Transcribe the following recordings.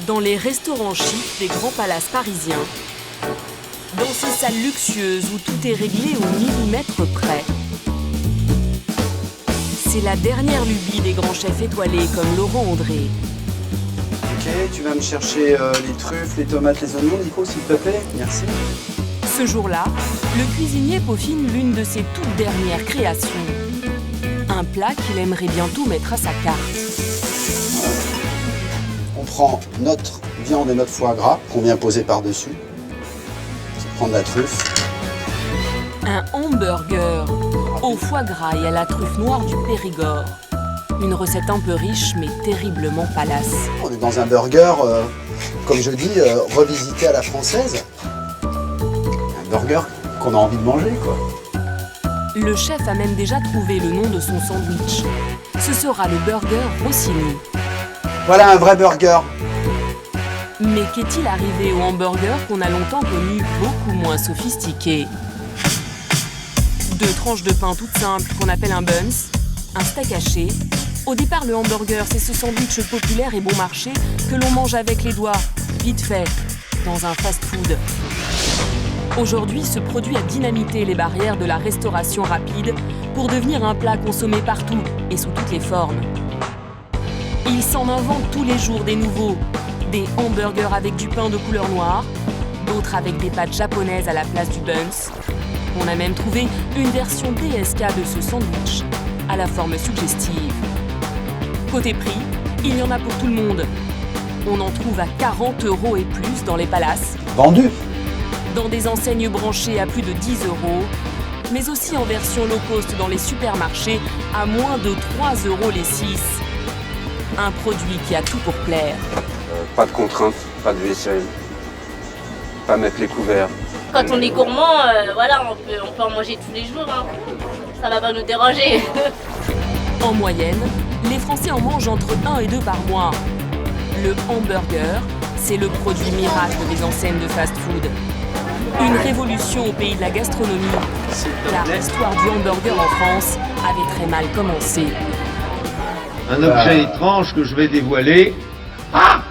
Dans les restaurants chics des grands palaces parisiens, dans ces salles luxueuses où tout est réglé au millimètre près. C'est la dernière lubie des grands chefs étoilés comme Laurent André. Ok, tu vas me chercher les truffes, les tomates, les oignons, Nico, s'il te plaît. Merci. Ce jour-là, le cuisinier peaufine l'une de ses toutes dernières créations. Un plat qu'il aimerait bientôt mettre à sa carte. On prend notre viande et notre foie gras qu'on vient poser par-dessus. On prend de la truffe. Un hamburger au foie gras et à la truffe noire du Périgord. Une recette un peu riche mais terriblement palace. On est dans un burger, comme je dis, revisité à la française. Un burger qu'on a envie de manger, quoi. Le chef a même déjà trouvé le nom de son sandwich. Ce sera le burger Rossini. Voilà un vrai burger. Mais qu'est-il arrivé au hamburger qu'on a longtemps connu beaucoup moins sophistiqué? 2 tranches de pain toutes simples qu'on appelle un buns, un steak haché. Au départ, le hamburger, c'est ce sandwich populaire et bon marché que l'on mange avec les doigts, vite fait, dans un fast-food. Aujourd'hui, ce produit a dynamité les barrières de la restauration rapide pour devenir un plat consommé partout et sous toutes les formes. Il s'en invente tous les jours des nouveaux. Des hamburgers avec du pain de couleur noire, d'autres avec des pâtes japonaises à la place du buns. On a même trouvé une version DSK de ce sandwich, à la forme suggestive. Côté prix, il y en a pour tout le monde. On en trouve à 40 € et plus dans les palaces. Vendu. Dans des enseignes branchées à plus de 10 €, mais aussi en version low cost dans les supermarchés à moins de 3 € les 6. Un produit qui a tout pour plaire. Pas de contraintes, pas de vaisselle, pas mettre les couverts. Quand on est gourmand, voilà, on peut en manger tous les jours. Hein. Ça va pas nous déranger. En moyenne, les Français en mangent entre 1 et 2 par mois. Le hamburger, c'est le produit miracle des enseignes de fast-food. Une révolution au pays de la gastronomie, car l'histoire du hamburger en France avait très mal commencé. Un objet étrange que je vais dévoiler. Ah!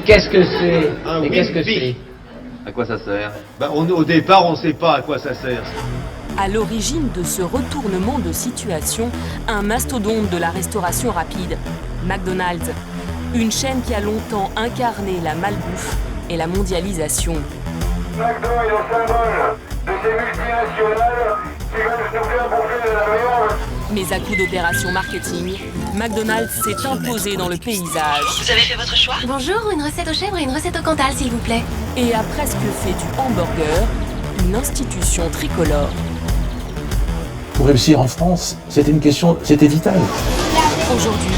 Qu'est-ce que c'est? Un Mais qu'est-ce que Wimpy. c'est? À quoi ça sert? Au départ, on ne sait pas à quoi ça sert. À l'origine de ce retournement de situation, un mastodonte de la restauration rapide, McDonald's. Une chaîne qui a longtemps incarné la malbouffe et la mondialisation. McDo est le symbole de ces multinationales qui veulent nous faire bouffer de la viande. Mais à coup d'opération marketing, McDonald's s'est imposé dans le paysage. Vous avez fait votre choix? Bonjour, une recette au chèvre et une recette au cantal, s'il vous plaît. Et a presque fait du hamburger une institution tricolore. Pour réussir en France, c'était une question, c'était vital. Aujourd'hui,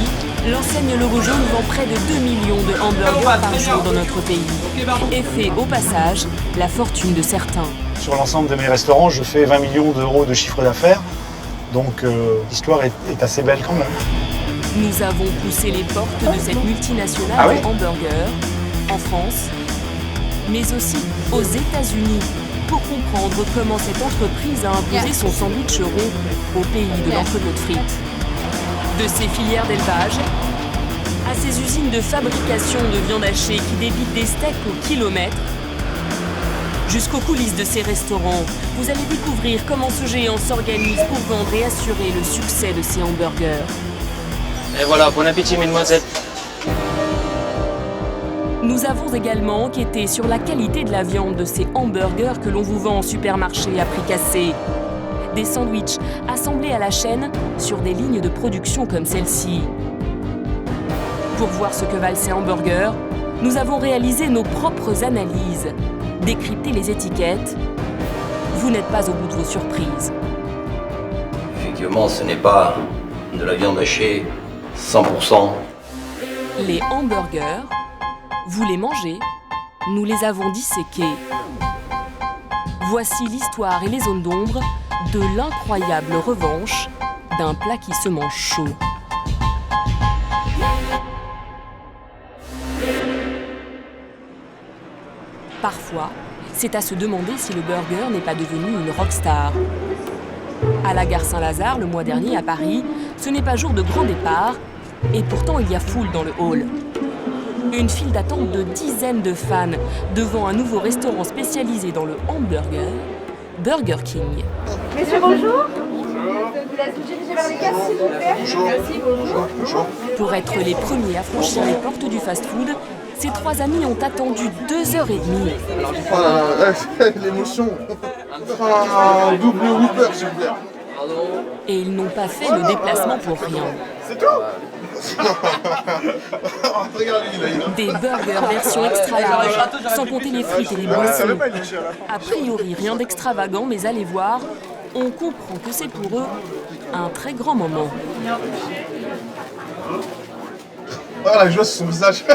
l'enseigne Logo Jaune vend près de 2 millions de hamburgers par jour dans notre pays et fait au passage la fortune de certains. Sur l'ensemble de mes restaurants, je fais 20 millions d'euros de chiffre d'affaires. Donc l'histoire est assez belle quand même. Nous avons poussé les portes de cette multinationale de hamburgers en France, mais aussi aux États-Unis pour comprendre comment cette entreprise a imposé son sandwich rond au pays de l'entre-deux de frites. De ses filières d'élevage à ses usines de fabrication de viande hachée qui débitent des steaks au kilomètre, jusqu'aux coulisses de ces restaurants, vous allez découvrir comment ce géant s'organise pour vendre et assurer le succès de ses hamburgers. Et voilà, bon appétit, mesdemoiselles. Nous avons également enquêté sur la qualité de la viande de ces hamburgers que l'on vous vend en supermarché à prix cassé. Des sandwichs assemblés à la chaîne sur des lignes de production comme celle-ci. Pour voir ce que valent ces hamburgers, nous avons réalisé nos propres analyses, décrypté les étiquettes. Vous n'êtes pas au bout de vos surprises. Effectivement, ce n'est pas de la viande hachée 100%. Les hamburgers, vous les mangez, nous les avons disséqués. Voici l'histoire et les zones d'ombre de l'incroyable revanche d'un plat qui se mange chaud. Parfois, c'est à se demander si le burger n'est pas devenu une rockstar. À la gare Saint-Lazare, le mois dernier à Paris, ce n'est pas jour de grand départ, Et pourtant, il y a foule dans le hall. Une file d'attente de dizaines de fans devant un nouveau restaurant spécialisé dans le hamburger, Burger King. Messieurs, bonjour. Je vous laisse vous diriger vers les casses, s'il vous plaît. Bonjour. Merci, bonjour. Pour être les premiers à franchir les portes du fast-food, ces trois amis ont attendu 2h30. Oh là là, l'émotion. Un double Whopper, s'il vous plaît. Et ils n'ont pas fait le déplacement pour rien. C'est tout. Des burgers version extra large, sans compter les frites et les boissons. A priori, rien d'extravagant, mais allez voir, on comprend que c'est pour eux un très grand moment. Ah, la joie sur son visage.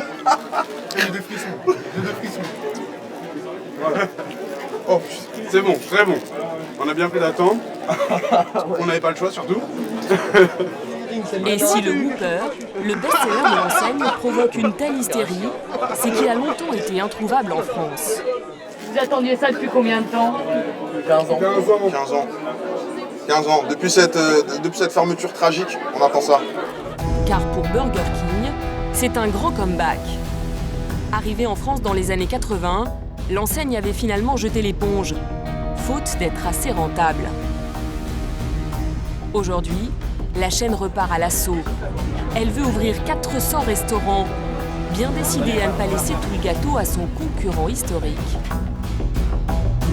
J'ai des frissons. J'ai des frissons. Voilà. Oh, c'est bon, très bon. On a bien fait d'attendre. On n'avait pas le choix, surtout. Et si le Whopper, le best-seller de l'enseigne, provoque une telle hystérie, c'est qu'il a longtemps été introuvable en France. Vous attendiez ça depuis combien de temps? 15 ans. 15 ans. 15 ans. Depuis cette fermeture tragique, on attend ça. Car pour Burger King, c'est un grand comeback. Arrivé en France dans les années 80, l'enseigne avait finalement jeté l'éponge, faute d'être assez rentable. Aujourd'hui, la chaîne repart à l'assaut. Elle veut ouvrir 400 restaurants, bien décidée à ne pas laisser tout le gâteau à son concurrent historique,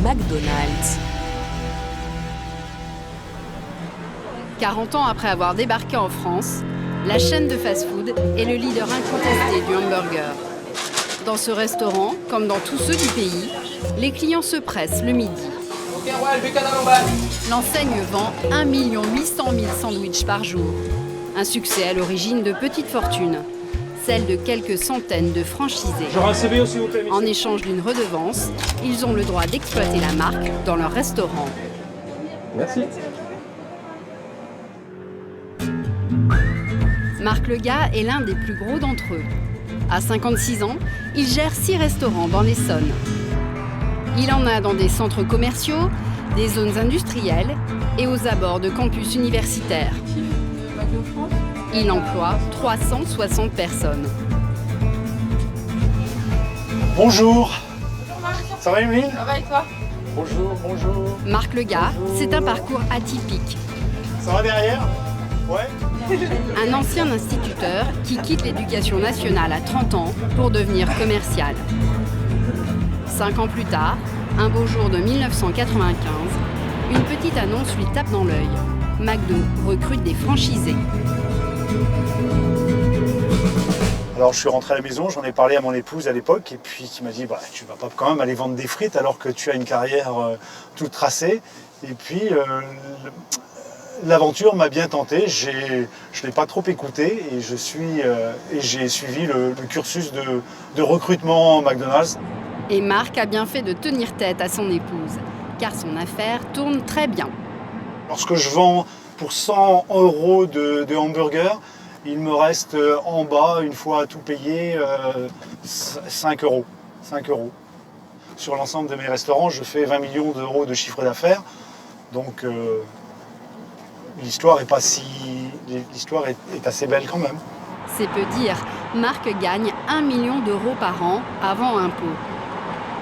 McDonald's. 40 ans après avoir débarqué en France, la chaîne de fast-food est le leader incontesté du hamburger. Dans ce restaurant, comme dans tous ceux du pays, les clients se pressent le midi. L'enseigne vend 1 800 000 sandwichs par jour. Un succès à l'origine de petites fortunes, celle de quelques centaines de franchisés. En échange d'une redevance, ils ont le droit d'exploiter la marque dans leur restaurant. Merci. Marc Lega est l'un des plus gros d'entre eux. À 56 ans, il gère 6 restaurants dans l'Essonne. Il en a dans des centres commerciaux, des zones industrielles et aux abords de campus universitaires. Il emploie 360 personnes. Bonjour. Ça va, Emeline? Ça va et toi? Bonjour, bonjour. Marc Lega, c'est un parcours atypique. Ça va derrière? Ouais. Un ancien instituteur qui quitte l'éducation nationale à 30 ans pour devenir commercial. 5 ans plus tard, un beau jour de 1995, une petite annonce lui tape dans l'œil. McDo recrute des franchisés. Alors je suis rentré à la maison, j'en ai parlé à mon épouse à l'époque, et puis qui m'a dit bah, tu vas pas quand même aller vendre des frites alors que tu as une carrière toute tracée. Et puis l'aventure m'a bien tenté, je ne l'ai pas trop écouté et j'ai suivi le cursus de recrutement McDonald's. Et Marc a bien fait de tenir tête à son épouse, car son affaire tourne très bien. Lorsque je vends pour 100 € de hamburger, il me reste en bas, une fois tout payé, 5 €. 5 €. Sur l'ensemble de mes restaurants, je fais 20 millions d'euros de chiffre d'affaires. Donc l'histoire est assez belle quand même. C'est peu dire, Marc gagne 1 million d'euros par an avant impôt.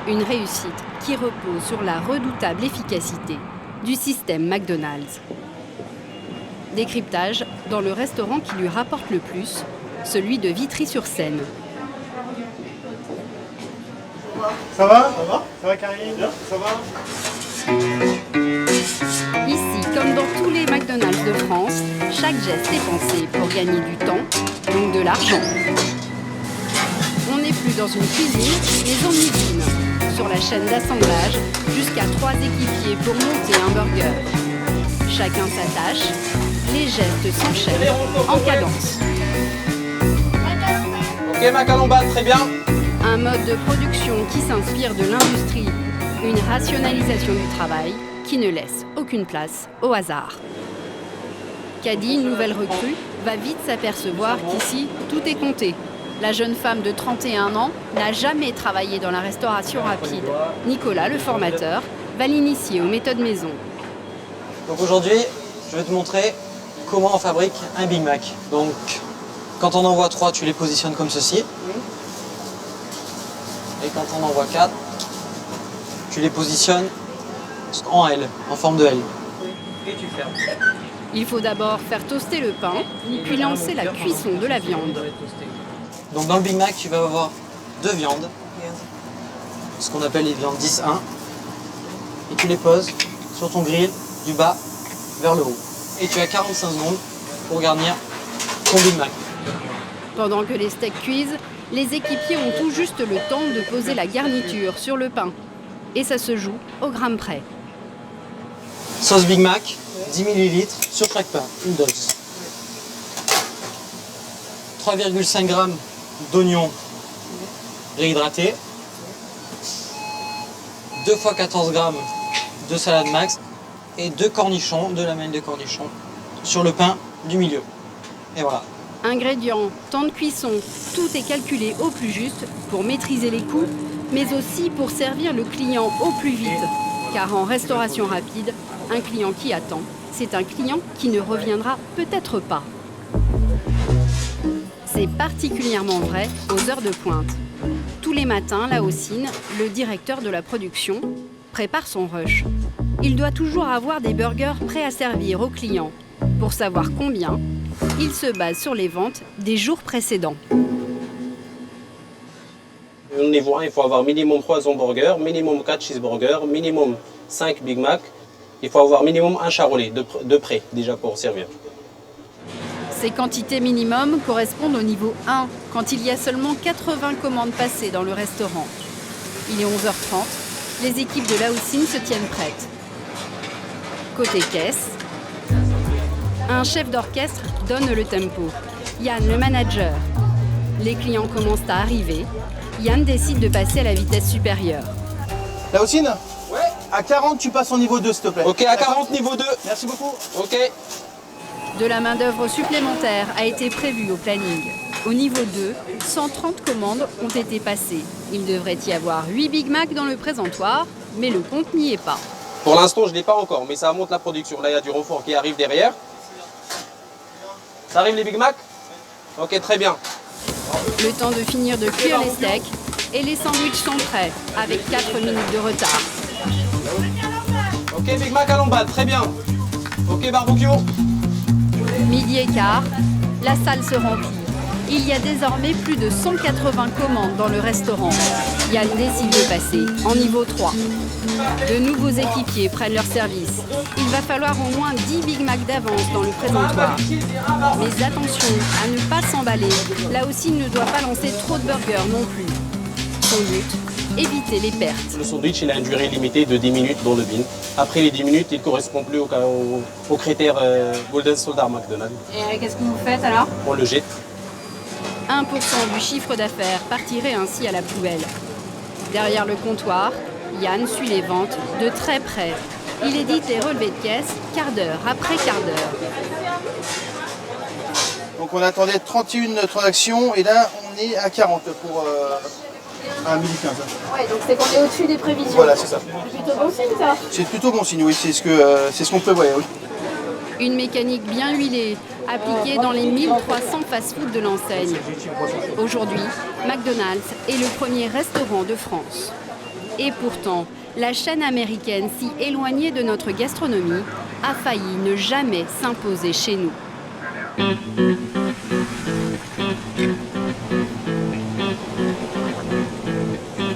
Une réussite qui repose sur la redoutable efficacité du système McDonald's. Décryptage dans le restaurant qui lui rapporte le plus, celui de Vitry-sur-Seine. Ça va? Ça va? Ça va, Karine? Ça va? Ici, comme dans tous les McDonald's de France, chaque geste est pensé pour gagner du temps, donc de l'argent. On n'est plus dans une cuisine, mais en usine. Sur la chaîne d'assemblage, jusqu'à 3 équipiers pour monter un burger. Chacun s'attache, les gestes s'enchaînent en cadence. Ok, Macalomba, très bien. Un mode de production qui s'inspire de l'industrie. Une rationalisation du travail qui ne laisse aucune place au hasard. Caddy, nouvelle recrue, va vite s'apercevoir qu'ici, tout est compté. La jeune femme de 31 ans n'a jamais travaillé dans la restauration rapide. Nicolas, le formateur, va l'initier aux méthodes maison. Donc aujourd'hui, je vais te montrer comment on fabrique un Big Mac. Donc, Quand on en voit 3, tu les positionnes comme ceci. Et quand on en voit 4, tu les positionnes en L, en forme de L. Et tu fermes. Il faut d'abord faire toaster le pain, puis lancer la cuisson de la viande. Donc dans le Big Mac, tu vas avoir 2 viandes, ce qu'on appelle les viandes 10-1. Et tu les poses sur ton grill du bas vers le haut. Et tu as 45 secondes pour garnir ton Big Mac. Pendant que les steaks cuisent, les équipiers ont tout juste le temps de poser la garniture sur le pain. Et ça se joue au gramme près. Sauce Big Mac, 10 ml sur chaque pain, une dose. 3,5 g d'oignons réhydratés. 2 x 14 g de salade max. Et 2 cornichons, 2 lamelles de cornichons sur le pain du milieu. Et voilà. Ingrédients, temps de cuisson, tout est calculé au plus juste pour maîtriser les coûts, mais aussi pour servir le client au plus vite. Car en restauration rapide, un client qui attend, c'est un client qui ne reviendra peut-être pas. C'est particulièrement vrai aux heures de pointe. Tous les matins, Laocine, le directeur de la production, prépare son rush. Il doit toujours avoir des burgers prêts à servir aux clients. Pour savoir combien, il se base sur les ventes des jours précédents. Au niveau 1, il faut avoir minimum 3 hamburgers, minimum 4 cheeseburgers, minimum 5 Big Mac. Il faut avoir minimum un charolais de près déjà pour servir. Ces quantités minimum correspondent au niveau 1, quand il y a seulement 80 commandes passées dans le restaurant. Il est 11h30, les équipes de Laocine se tiennent prêtes. Côté caisse, un chef d'orchestre donne le tempo. Yann, le manager. Les clients commencent à arriver. Yann décide de passer à la vitesse supérieure. Laocine ? Ouais. À 40, tu passes au niveau 2, s'il te plaît. Ok, à 40, niveau 2. Merci beaucoup. Ok. De la main-d'œuvre supplémentaire a été prévue au planning. Au niveau 2, 130 commandes ont été passées. Il devrait y avoir 8 Big Mac dans le présentoir, mais le compte n'y est pas. Pour l'instant, je ne l'ai pas encore, mais ça monte la production. Là, il y a du renfort qui arrive derrière. Ça arrive les Big Mac? Ok, très bien. Le temps de finir de cuire les steaks et les sandwichs sont prêts, avec 4 minutes de retard. Ok, Big Mac à l'emballage, très bien. Ok, barbecue. Midi et quart, la salle se remplit. Il y a désormais plus de 180 commandes dans le restaurant. Yann décide de passer en niveau 3. De nouveaux équipiers prennent leur service. Il va falloir au moins 10 Big Mac d'avance dans le présentoir. Mais attention à ne pas s'emballer. Là aussi, il ne doit pas lancer trop de burgers non plus. Son but, éviter les pertes. Le sandwich, il a une durée limitée de 10 minutes dans le bin. Après les 10 minutes, il ne correspond plus aux critères Golden Soldar McDonald's. Et qu'est-ce que vous faites alors? On le jette. 1% du chiffre d'affaires partirait ainsi à la poubelle. Derrière le comptoir, Yann suit les ventes de très près. Il édite les relevés de caisse quart d'heure après quart d'heure. Donc on attendait 31 transactions et là on est à 40 pour un 1015. Ouais, donc c'est qu'on est au-dessus des prévisions. Voilà, c'est ça. C'est plutôt bon signe ça. C'est plutôt bon signe, oui, c'est ce qu'on prévoyait, oui. Une mécanique bien huilée, appliquée dans les 1300 fast-food de l'enseigne. Aujourd'hui, McDonald's est le premier restaurant de France. Et pourtant, la chaîne américaine si éloignée de notre gastronomie a failli ne jamais s'imposer chez nous.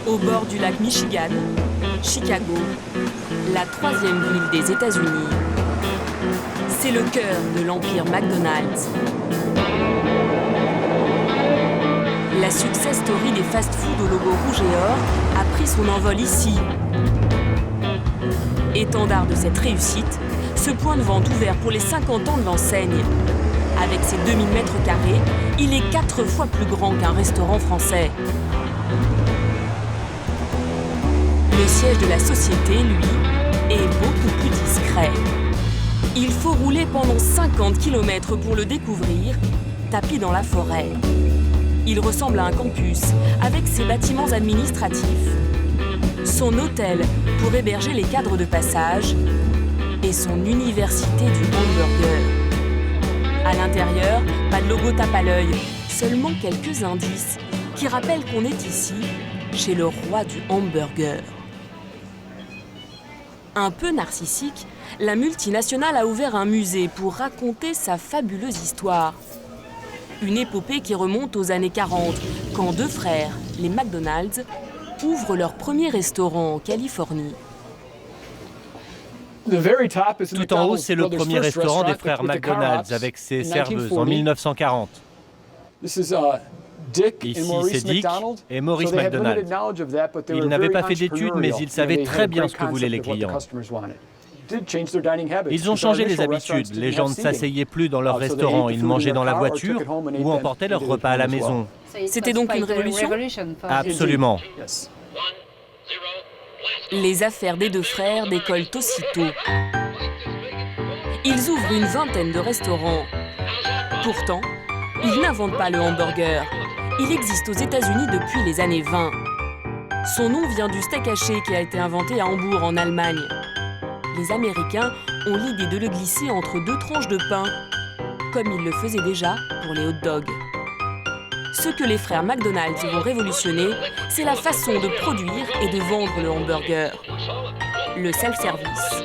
Au bord du lac Michigan, Chicago, la 3e ville des États-Unis. C'est le cœur de l'empire McDonald's. La success story des fast-foods au logo rouge et or a pris son envol ici. Étendard de cette réussite, ce point de vente ouvert pour les 50 ans de l'enseigne. Avec ses 2000 mètres carrés, il est 4 fois plus grand qu'un restaurant français. Le siège de la société, lui, est beaucoup plus discret. Il faut rouler pendant 50 km pour le découvrir, tapi dans la forêt. Il ressemble à un campus, avec ses bâtiments administratifs, son hôtel pour héberger les cadres de passage et son université du hamburger. À l'intérieur, pas de logo tape à l'œil, seulement quelques indices qui rappellent qu'on est ici, chez le roi du hamburger. Un peu narcissique, la multinationale a ouvert un musée pour raconter sa fabuleuse histoire. Une épopée qui remonte aux années 40, quand deux frères, les McDonald's, ouvrent leur premier restaurant en Californie. Tout en haut, c'est le premier restaurant des frères McDonald's avec ses serveuses en 1940. Ici, c'est Dick et Maurice McDonald. Ils n'avaient pas fait d'études, mais ils savaient très bien ce que voulaient les clients. Ils ont changé les habitudes. Les gens ne s'asseyaient plus dans leur restaurant. Ils mangeaient dans la voiture ou emportaient leur repas à la maison. C'était donc une révolution ? Absolument. Les affaires des deux frères décollent aussitôt. Ils ouvrent une vingtaine de restaurants. Pourtant, ils n'inventent pas le hamburger. Il existe aux États-Unis depuis les années 20. Son nom vient du steak haché qui a été inventé à Hambourg, en Allemagne. Les Américains ont l'idée de le glisser entre deux tranches de pain, comme ils le faisaient déjà pour les hot dogs. Ce que les frères McDonald's vont révolutionner, c'est la façon de produire et de vendre le hamburger. Le self-service,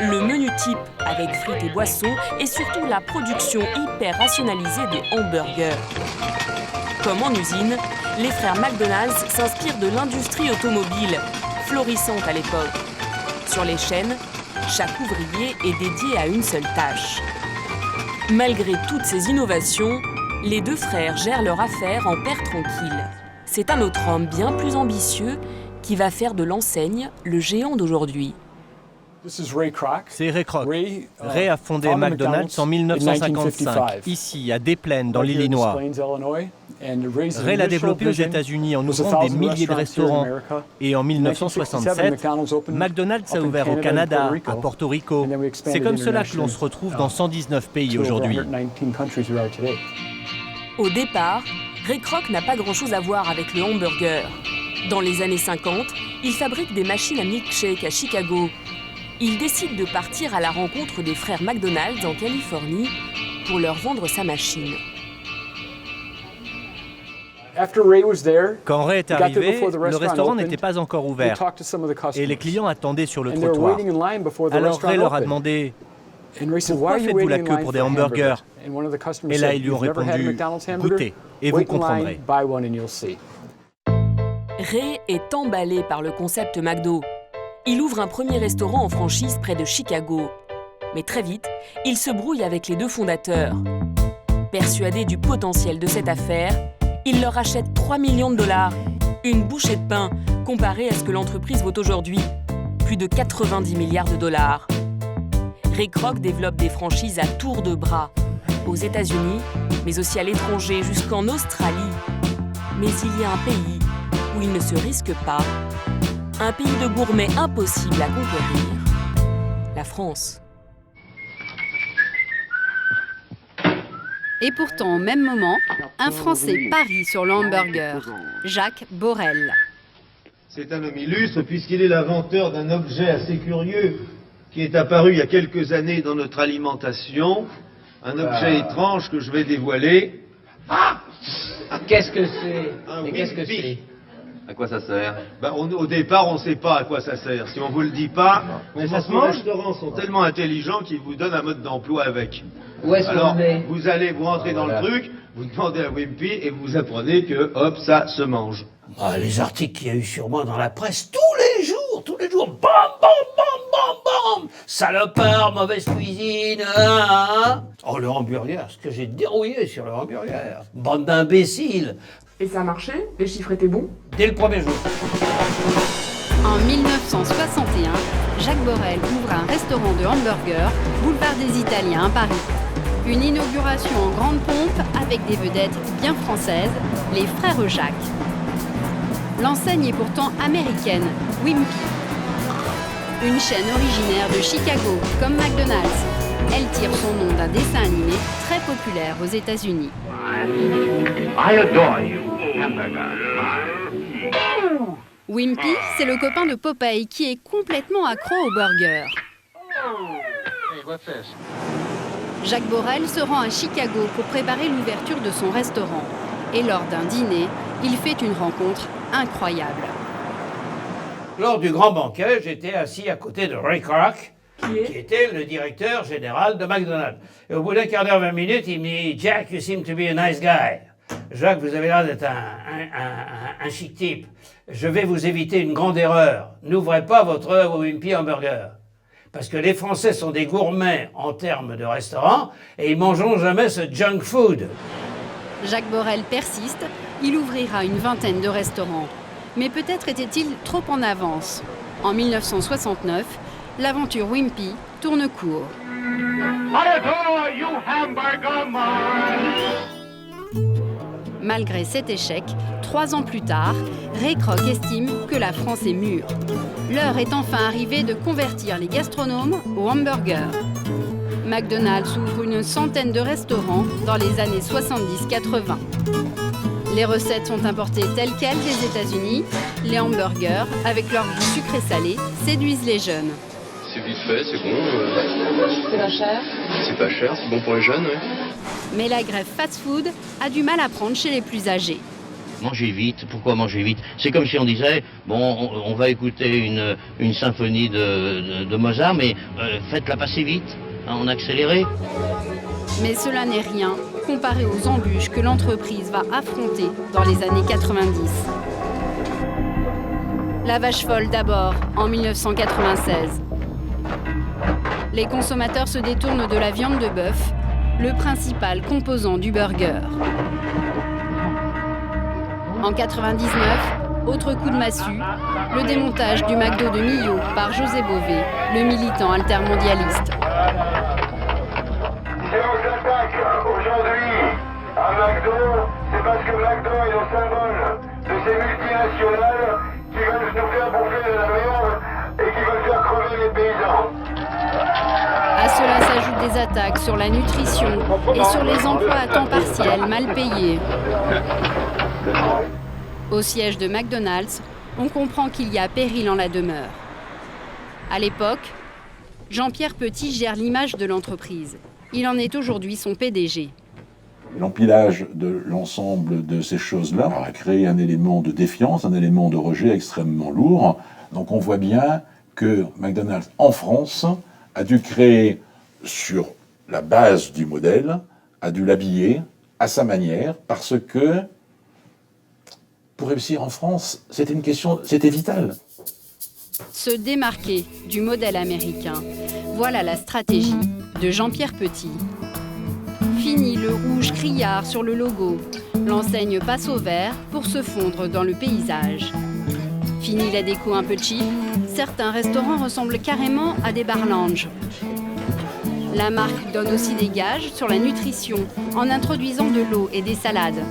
le menu type avec frites et boissons et surtout la production hyper rationalisée des hamburgers. Comme en usine, les frères McDonald's s'inspirent de l'industrie automobile, florissante à l'époque. Sur les chaînes, chaque ouvrier est dédié à une seule tâche. Malgré toutes ces innovations, les deux frères gèrent leur affaire en père tranquille. C'est un autre homme bien plus ambitieux qui va faire de l'enseigne le géant d'aujourd'hui. C'est Ray Kroc. Ray a fondé McDonald's en 1955, ici, à Des Plaines, dans l'Illinois. Ray l'a développé aux États-Unis en ouvrant des milliers de restaurants. Et en 1967, McDonald's a ouvert au Canada, à Porto Rico. C'est comme cela que l'on se retrouve dans 119 pays aujourd'hui. Au départ, Ray Kroc n'a pas grand-chose à voir avec le hamburger. Dans les années 50, il fabrique des machines à milkshake à Chicago. Il décide de partir à la rencontre des frères McDonald's en Californie pour leur vendre sa machine. Quand Ray est arrivé, le restaurant n'était pas encore ouvert et les clients attendaient sur le trottoir. Alors Ray leur a demandé « Pourquoi faites-vous la queue pour des hamburgers ?» Et là, ils lui ont répondu « Goûtez et vous comprendrez. » Ray est emballé par le concept McDo. Il ouvre un premier restaurant en franchise près de Chicago. Mais très vite, il se brouille avec les deux fondateurs. Persuadé du potentiel de cette affaire, il leur achète 3 millions de dollars, une bouchée de pain comparée à ce que l'entreprise vaut aujourd'hui, plus de 90 milliards de dollars. Ray Kroc développe des franchises à tour de bras, aux États-Unis, mais aussi à l'étranger, jusqu'en Australie. Mais il y a un pays où il ne se risque pas, un pays de gourmets impossible à conquérir, la France. Et pourtant, au même moment, un Français parie sur le hamburger, Jacques Borel. C'est un homme illustre puisqu'il est l'inventeur d'un objet assez curieux qui est apparu il y a quelques années dans notre alimentation. Un objet étrange que je vais dévoiler. Qu'est-ce que c'est? Mais qu'est-ce que c'est? À quoi ça sert? Au départ, on ne sait pas à quoi ça sert. Si on ne vous le dit pas, mais ça se les restaurants sont tellement intelligents qu'ils vous donnent un mode d'emploi avec. Où est-ce Alors, qu'on est? vous allez vous rentrer dans le truc, vous demandez à Wimpy et vous apprenez que, hop, ça se mange. Les articles qu'il y a eu sur moi dans la presse, tous les jours, bam, bam, bam, bam, bam, salopard, mauvaise cuisine, hein. Oh, le hamburger, ce que j'ai dérouillé sur le hamburger, bande d'imbéciles. Et ça a marché? Les chiffres étaient bons? Dès le premier jour. En 1961, Jacques Borel ouvre un restaurant de hamburgers, boulevard des Italiens à Paris. Une inauguration en grande pompe avec des vedettes bien françaises, les frères Jacques. L'enseigne est pourtant américaine, Wimpy. Une chaîne originaire de Chicago, comme McDonald's. Elle tire son nom d'un dessin animé très populaire aux États-Unis. I adore you, hamburger. Wimpy, c'est le copain de Popeye qui est complètement accro au burger. Hey, what's this? Jacques Borel se rend à Chicago pour préparer l'ouverture de son restaurant. Et lors d'un dîner, il fait une rencontre incroyable. Lors du grand banquet, j'étais assis à côté de Ray Kroc, qui était le directeur général de McDonald's. Et au bout d'un quart d'heure, 20 minutes, il me dit « Jack, you seem to be a nice guy. Jacques, vous avez l'air d'être un chic type. Je vais vous éviter une grande erreur. N'ouvrez pas votre Wimpy Hamburger. Parce que les Français sont des gourmets en termes de restaurant et ils mangeront jamais ce junk food. » Jacques Borel persiste, il ouvrira une vingtaine de restaurants. Mais peut-être était-il trop en avance. En 1969, l'aventure Wimpy tourne court. Malgré cet échec, 3 ans plus tard, Ray Kroc estime que la France est mûre. L'heure est enfin arrivée de convertir les gastronomes au hamburger. McDonald's ouvre une centaine de restaurants dans les années 70-80. Les recettes sont importées telles quelles des États-Unis. Les hamburgers, avec leur goût sucré-salé, séduisent les jeunes. C'est vite fait, c'est bon. C'est pas cher. C'est pas cher, c'est bon pour les jeunes, ouais. Mais la greffe fast-food a du mal à prendre chez les plus âgés. Manger vite, pourquoi manger vite? C'est comme si on disait, bon, on va écouter une symphonie de Mozart, mais faites-la passer vite, hein, en accéléré. Mais cela n'est rien comparé aux embûches que l'entreprise va affronter dans les années 90. La vache folle d'abord, en 1996. Les consommateurs se détournent de la viande de bœuf, le principal composant du burger. En 99, autre coup de massue, le démontage du McDo de Millau par José Bové, le militant altermondialiste. Si on s'attaque aujourd'hui à McDo, c'est parce que McDo est le symbole de ces multinationales qui veulent nous faire bouffer de la merde et qui veulent faire crever les paysans. À cela s'ajoutent des attaques sur la nutrition et sur les emplois à temps partiel mal payés. Au siège de McDonald's, on comprend qu'il y a péril en la demeure. À l'époque, Jean-Pierre Petit gère l'image de l'entreprise. Il en est aujourd'hui son PDG. L'empilage de l'ensemble de ces choses-là a créé un élément de défiance, un élément de rejet extrêmement lourd. Donc on voit bien que McDonald's en France a dû créer, sur la base du modèle, a dû l'habiller à sa manière, parce que pour réussir en France, c'était une question, c'était vital. Se démarquer du modèle américain, voilà la stratégie de Jean-Pierre Petit. Fini le rouge criard sur le logo. L'enseigne passe au vert pour se fondre dans le paysage. Fini la déco un peu cheap. Certains restaurants ressemblent carrément à des bars lounge. La marque donne aussi des gages sur la nutrition en introduisant de l'eau et des salades.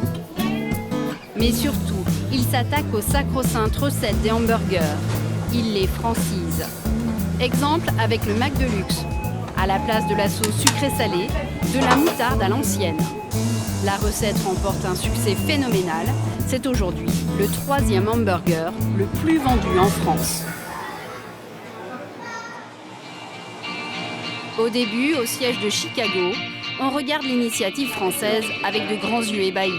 Mais surtout, il s'attaque aux sacro-saintes recettes des hamburgers. Il les francise. Exemple avec le McDeluxe. À la place de la sauce sucrée-salée, de la moutarde à l'ancienne. La recette remporte un succès phénoménal. C'est aujourd'hui le 3e hamburger le plus vendu en France. Au début, au siège de Chicago, on regarde l'initiative française avec de grands yeux ébahis.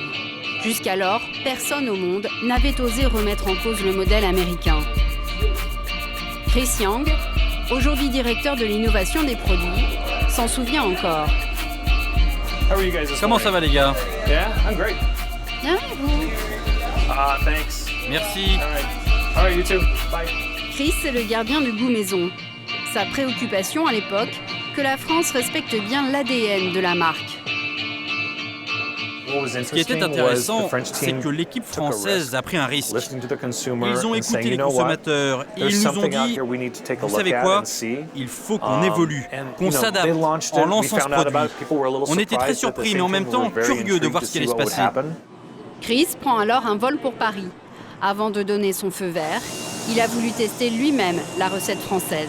Jusqu'alors, personne au monde n'avait osé remettre en cause le modèle américain. Chris Yang, aujourd'hui directeur de l'innovation des produits, s'en souvient encore. Comment ça va les gars? Bien, vous? Thanks. Merci. Chris est le gardien du goût maison. Sa préoccupation à l'époque, que la France respecte bien l'ADN de la marque. Ce qui était intéressant, c'est que l'équipe française a pris un risque. Ils ont écouté les consommateurs et ils nous ont dit, vous savez quoi, il faut qu'on évolue, qu'on s'adapte en lançant ce produit. On était très surpris mais en même temps curieux de voir ce qui allait se passer. Chris prend alors un vol pour Paris. Avant de donner son feu vert, il a voulu tester lui-même la recette française.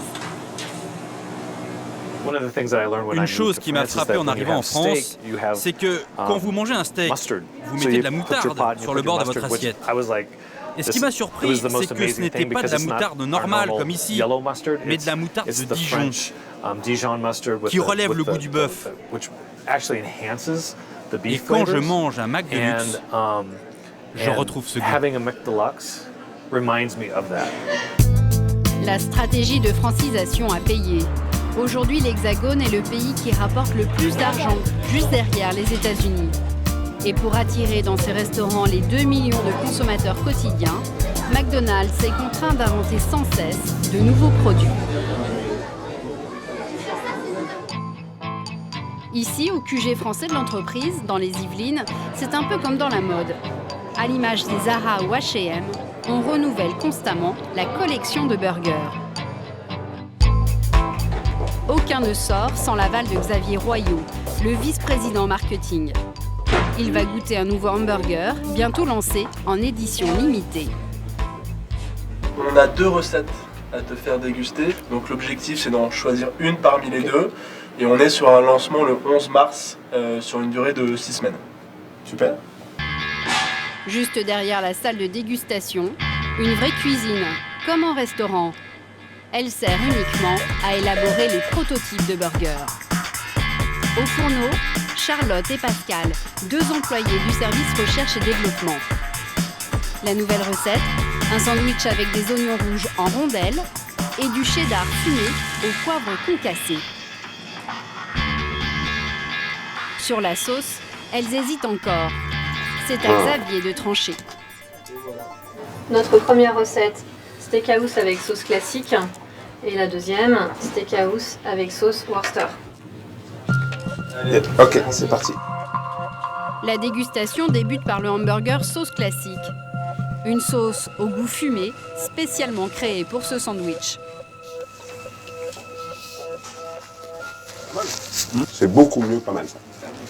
Une chose qui m'a frappé en arrivant en France, c'est que quand vous mangez un steak, vous mettez de la moutarde sur le bord de votre assiette. Et ce qui m'a surpris, c'est que ce n'était pas de la moutarde normale comme ici, mais de la moutarde de Dijon, qui relève le goût du bœuf. Et quand je mange un Mac de luxe, je retrouve ce goût. La stratégie de francisation a payé. Aujourd'hui, l'Hexagone est le pays qui rapporte le plus d'argent, juste derrière les États-Unis. Et pour attirer dans ses restaurants les 2 millions de consommateurs quotidiens, McDonald's est contraint d'inventer sans cesse de nouveaux produits. Ici, au QG français de l'entreprise, dans les Yvelines, c'est un peu comme dans la mode. À l'image des Zara ou H&M, on renouvelle constamment la collection de burgers. Aucun ne sort sans l'aval de Xavier Royot, le vice-président marketing. Il va goûter un nouveau hamburger, bientôt lancé en édition limitée. On a 2 recettes à te faire déguster. Donc l'objectif, c'est d'en choisir une parmi les 2. Et on est sur un lancement le 11 mars, sur une durée de 6 semaines. Super. Juste derrière la salle de dégustation, une vraie cuisine, comme en restaurant. Elle sert uniquement à élaborer les prototypes de burgers. Au fourneau, Charlotte et Pascal, 2 employés du service recherche et développement. La nouvelle recette, un sandwich avec des oignons rouges en rondelles et du cheddar fumé au poivre concassé. Sur la sauce, elles hésitent encore. C'est à Xavier de trancher. Notre première recette, steakhouse avec sauce classique. Et la deuxième, steakhouse avec sauce Worcester. Allez, ok, c'est parti. La dégustation débute par le hamburger sauce classique. Une sauce au goût fumé, spécialement créée pour ce sandwich. C'est beaucoup mieux que pas mal ça.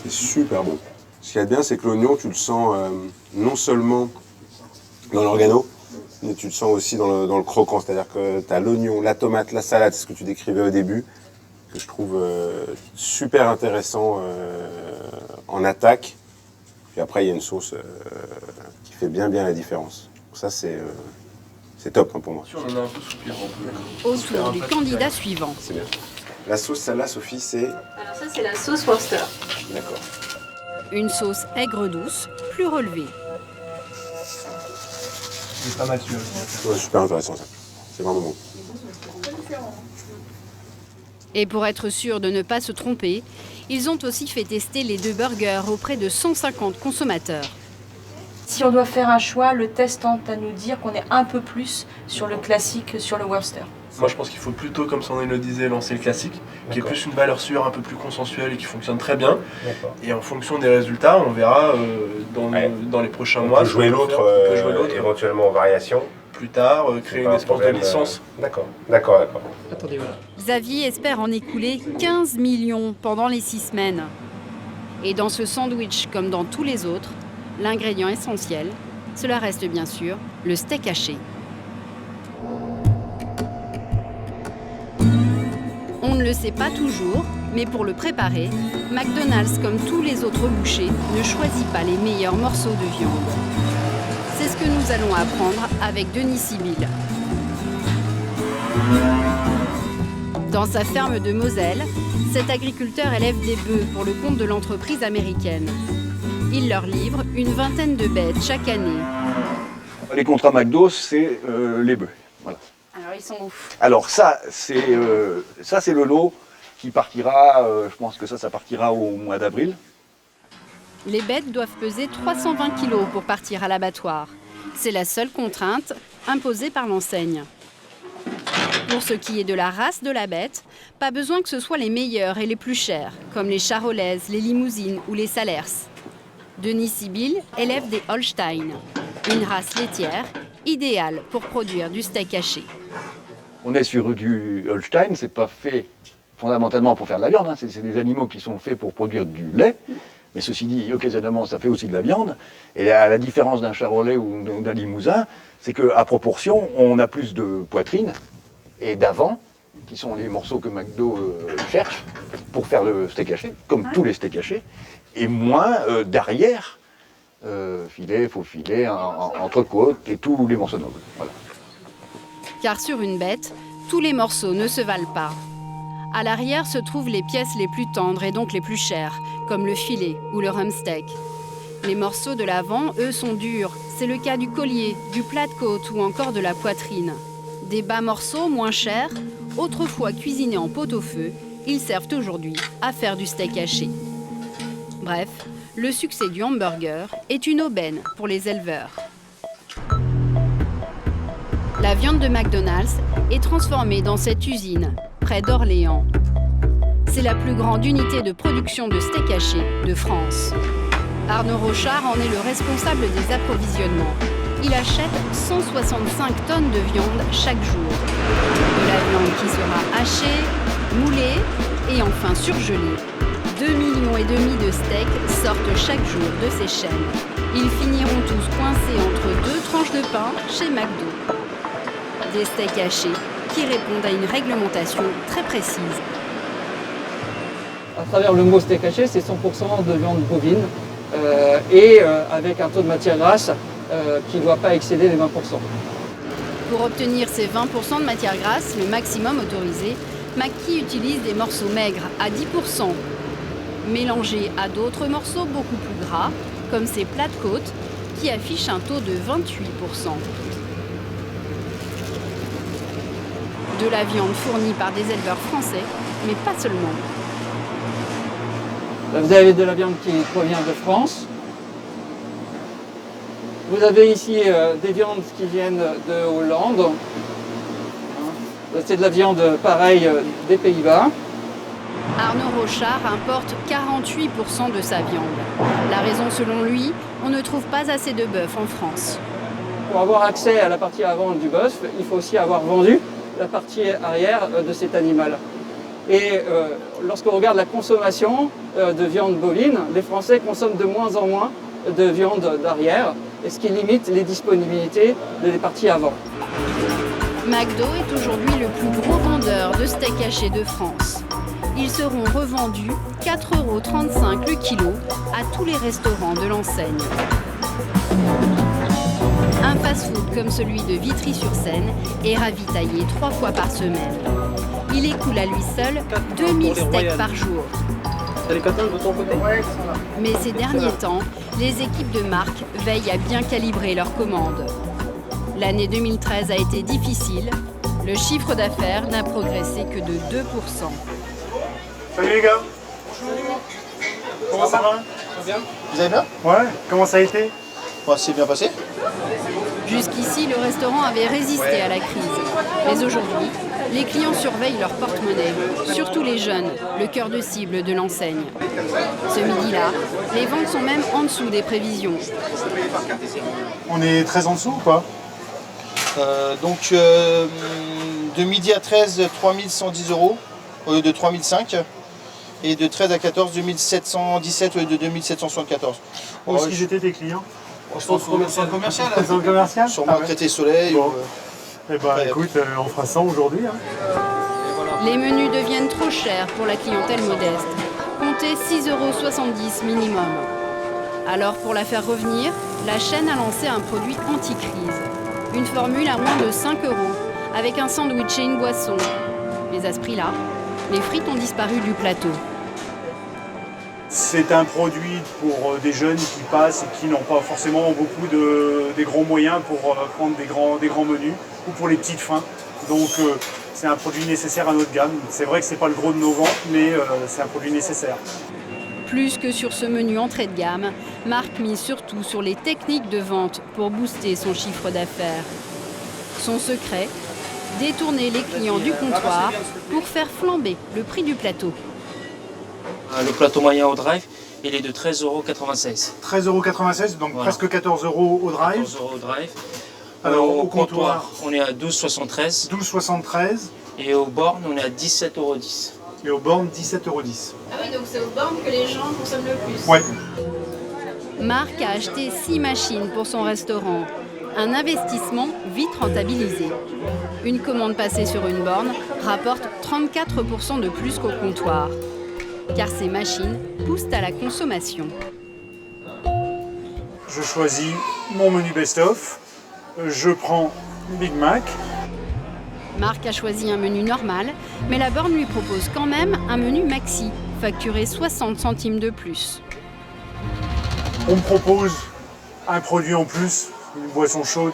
C'est super bon. Ce qu'il y a de bien, c'est que l'oignon, tu le sens non seulement dans l'organo, mais tu le sens aussi dans le croquant. C'est-à-dire que tu as l'oignon, la tomate, la salade, c'est ce que tu décrivais au début, que je trouve super intéressant en attaque. Puis après, il y a une sauce qui fait bien la différence. Donc ça, c'est top hein, pour moi. On en a un peu soupir. Autour du candidat suivant. C'est bien. La sauce, celle-là, Sophie, c'est... Alors ça, c'est la sauce Worcester. D'accord. Une sauce aigre-douce, plus relevée. C'est pas mal celui-là. Ouais, super intéressant ça. C'est vraiment bon. Et pour être sûr de ne pas se tromper, ils ont aussi fait tester les 2 burgers auprès de 150 consommateurs. Si on doit faire un choix, le test tente à nous dire qu'on est un peu plus sur le classique que sur le Worcester. Moi je pense qu'il faut plutôt, comme Sandrine le disait, lancer le classique, qui est plus une valeur sûre, un peu plus consensuelle et qui fonctionne très bien. Et en fonction des résultats, on verra dans les prochains mois. On peut jouer l'autre, éventuellement en variation. Plus tard, créer une espèce de licence. D'accord. Attendez, voilà. Xavier espère en écouler 15 millions pendant les 6 semaines. Et dans ce sandwich, comme dans tous les autres, l'ingrédient essentiel, cela reste bien sûr le steak haché. On ne le sait pas toujours, mais pour le préparer, McDonald's, comme tous les autres bouchers, ne choisit pas les meilleurs morceaux de viande. C'est ce que nous allons apprendre avec Denis Sibyl. Dans sa ferme de Moselle, cet agriculteur élève des bœufs pour le compte de l'entreprise américaine. Il leur livre une vingtaine de bêtes chaque année. Les contrats McDo, c'est les bœufs. Voilà. Alors ils sont où? Alors ça, c'est le lot qui partira, je pense que ça partira au mois d'avril. Les bêtes doivent peser 320 kg pour partir à l'abattoir. C'est la seule contrainte imposée par l'enseigne. Pour ce qui est de la race de la bête, pas besoin que ce soit les meilleurs et les plus chers, comme les charolaises, les limousines ou les salers. Denis Sibyl élève des Holstein, une race laitière idéale pour produire du steak haché. On est sur du Holstein, c'est pas fait fondamentalement pour faire de la viande, hein. C'est des animaux qui sont faits pour produire du lait. Mais ceci dit, occasionnellement, ça fait aussi de la viande. Et à la différence d'un charolais ou d'un limousin, c'est qu'à proportion, on a plus de poitrine et d'avant qui sont les morceaux que McDo cherche pour faire le steak haché, comme tous les steaks hachés, et moins derrière, filet, faux filet, entrecôte et tous les morceaux nobles. Voilà. Car sur une bête, tous les morceaux ne se valent pas. À l'arrière se trouvent les pièces les plus tendres et donc les plus chères, comme le filet ou le rump steak. Les morceaux de l'avant, eux, sont durs. C'est le cas du collier, du plat de côte ou encore de la poitrine. Des bas morceaux moins chers, autrefois cuisinés en pot-au-feu, ils servent aujourd'hui à faire du steak haché. Bref, le succès du hamburger est une aubaine pour les éleveurs. La viande de McDonald's est transformée dans cette usine, près d'Orléans. C'est la plus grande unité de production de steak haché de France. Arnaud Rochard en est le responsable des approvisionnements. Il achète 165 tonnes de viande chaque jour. De la viande qui sera hachée, moulée et enfin surgelée. 2,5 millions de steaks sortent chaque jour de ces chaînes. Ils finiront tous coincés entre 2 tranches de pain chez McDo. Des steaks hachés qui répondent à une réglementation très précise. À travers le mot steak haché, c'est 100% de viande bovine avec un taux de matière grasse qui ne doit pas excéder les 20%. Pour obtenir ces 20% de matière grasse, le maximum autorisé, Mackie utilise des morceaux maigres à 10%, mélangés à d'autres morceaux beaucoup plus gras, comme ces plats de côte, qui affichent un taux de 28%. De la viande fournie par des éleveurs français, mais pas seulement. Là, vous avez de la viande qui provient de France. Vous avez ici des viandes qui viennent de Hollande. C'est de la viande pareille des Pays-Bas. Arnaud Rochard importe 48% de sa viande. La raison selon lui, on ne trouve pas assez de bœuf en France. Pour avoir accès à la partie avant du bœuf, il faut aussi avoir vendu la partie arrière de cet animal. Et lorsqu'on regarde la consommation de viande bovine, les Français consomment de moins en moins de viande d'arrière, ce qui limite les disponibilités des parties avant. McDo est aujourd'hui le plus gros vendeur de steak haché de France. Ils seront revendus 4,35 € le kilo à tous les restaurants de l'enseigne. Un fast-food comme celui de Vitry-sur-Seine est ravitaillé 3 fois par semaine. Il écoule à lui seul 2000 steaks par jour. Mais ces derniers temps, les équipes de marque veillent à bien calibrer leurs commandes. L'année 2013 a été difficile. Le chiffre d'affaires n'a progressé que de 2%. Salut les gars. Bonjour. Comment ça va? Bien. Vous allez bien? Ouais. Comment ça a été? C'est bien passé. Jusqu'ici, le restaurant avait résisté à la crise. Mais aujourd'hui, les clients surveillent leur porte-monnaie, surtout les jeunes, le cœur de cible de l'enseigne. Ce midi-là, les ventes sont même en dessous des prévisions. On est très en dessous ou pas? De midi à 13, 3110 € au lieu de 3005. Et de 13 à 14, 2717 au lieu de 2774. Où est-ce qu'ils étaient tes clients? Je pense au centre commercial. Centre commercial? Sûrement Créteil Soleil. Bon. Eh ben écoute, on fera ça aujourd'hui. Hein. Les menus deviennent trop chers pour la clientèle modeste. Comptez 6,70 € minimum. Alors pour la faire revenir, la chaîne a lancé un produit anti-crise. Une formule à moins de 5 €, avec un sandwich et une boisson. Mais à ce prix-là, les frites ont disparu du plateau. C'est un produit pour des jeunes qui passent et qui n'ont pas forcément beaucoup des grands moyens pour prendre des grands menus ou pour les petites faims. Donc c'est un produit nécessaire à notre gamme. C'est vrai que c'est pas le gros de nos ventes, mais c'est un produit nécessaire. Plus que sur ce menu entrée de gamme, Marc mise surtout sur les techniques de vente pour booster son chiffre d'affaires. Son secret, détourner les clients du comptoir pour faire flamber le prix du plateau. Le plateau moyen au drive, il est de 13,96 €. 13,96 €, donc voilà. Presque 14 € au drive. 14 € au drive. Alors au comptoir, on est à 12,73 €. 12,73 €. Et aux bornes, on est à 17,10 €. Et aux bornes, 17,10 €. Ah oui, donc c'est aux bornes que les gens consomment le plus. Ouais. Marc a acheté 6 machines pour son restaurant. Un investissement vite rentabilisé. Une commande passée sur une borne rapporte 34% de plus qu'au comptoir, car ces machines poussent à la consommation. Je choisis mon menu best-of, je prends Big Mac. Marc a choisi un menu normal, mais la borne lui propose quand même un menu maxi, facturé 60 centimes de plus. On me propose un produit en plus, une boisson chaude.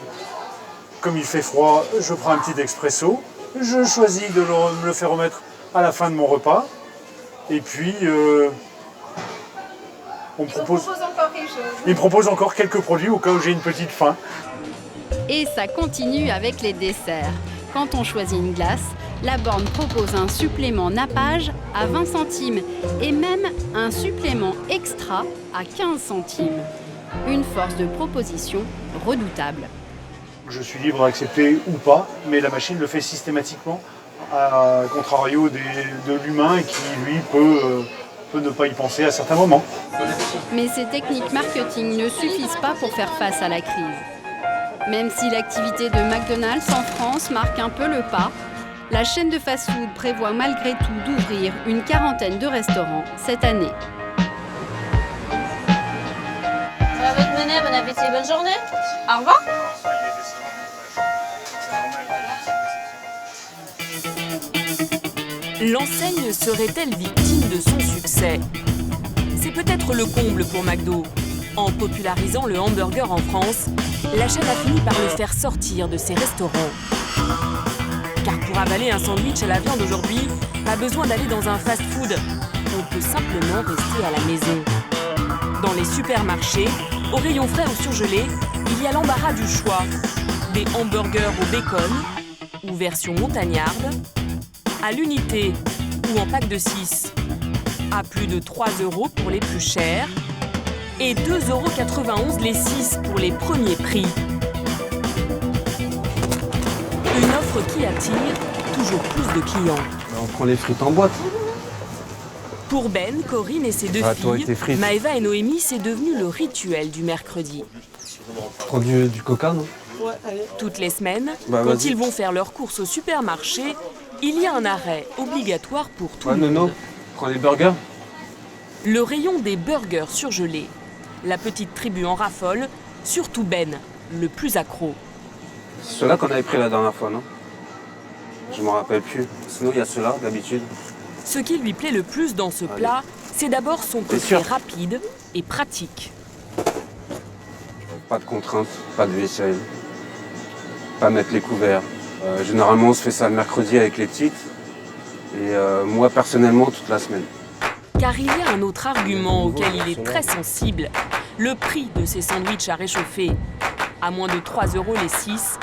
Comme il fait froid, je prends un petit expresso. Je choisis de me le faire remettre à la fin de mon repas. Et puis, il me propose encore quelques produits au cas où j'ai une petite faim. Et ça continue avec les desserts. Quand on choisit une glace, la borne propose un supplément nappage à 20 centimes et même un supplément extra à 15 centimes. Une force de proposition redoutable. Je suis libre d'accepter ou pas, mais la machine le fait systématiquement, à contrario de l'humain qui, lui, peut ne pas y penser à certains moments. Mais ces techniques marketing ne suffisent pas pour faire face à la crise. Même si l'activité de McDonald's en France marque un peu le pas, la chaîne de fast-food prévoit malgré tout d'ouvrir une quarantaine de restaurants cette année. Ça va votre mener, bon appétit, bonne journée. Au revoir. L'enseigne serait-elle victime de son succès? C'est peut-être le comble pour McDo. En popularisant le hamburger en France, la chaîne a fini par le faire sortir de ses restaurants. Car pour avaler un sandwich à la viande aujourd'hui, pas besoin d'aller dans un fast-food. On peut simplement rester à la maison. Dans les supermarchés, au rayon frais ou surgelé, il y a l'embarras du choix. Des hamburgers au bacon, ou version montagnarde, à l'unité ou en pack de 6, à plus de 3 € pour les plus chers et 2,91 € les 6 pour les premiers prix. Une offre qui attire toujours plus de clients. On prend les frites en boîte. Pour Ben, Corinne et ses deux filles, Maëva et Noémie, c'est devenu le rituel du mercredi. Prends du coca, non? Ouais, allez. Toutes les semaines, quand ils vont faire leurs courses au supermarché, il y a un arrêt obligatoire pour tout le monde. Nono, prends les burgers. Le rayon des burgers surgelés. La petite tribu en raffole, surtout Ben, le plus accro. C'est ceux-là qu'on avait pris la dernière fois, non? Je m'en rappelle plus. Sinon, il y a ceux-là, d'habitude. Ce qui lui plaît le plus dans ce plat, c'est d'abord son côté rapide et pratique. Pas de contraintes, pas de vaisselle, pas mettre les couverts. Généralement, on se fait ça le mercredi avec les petites. Et moi, personnellement, toute la semaine. Car il y a un autre argument auquel il est très sensible. Le prix de ces sandwichs à réchauffer. À moins de 3 € les 6,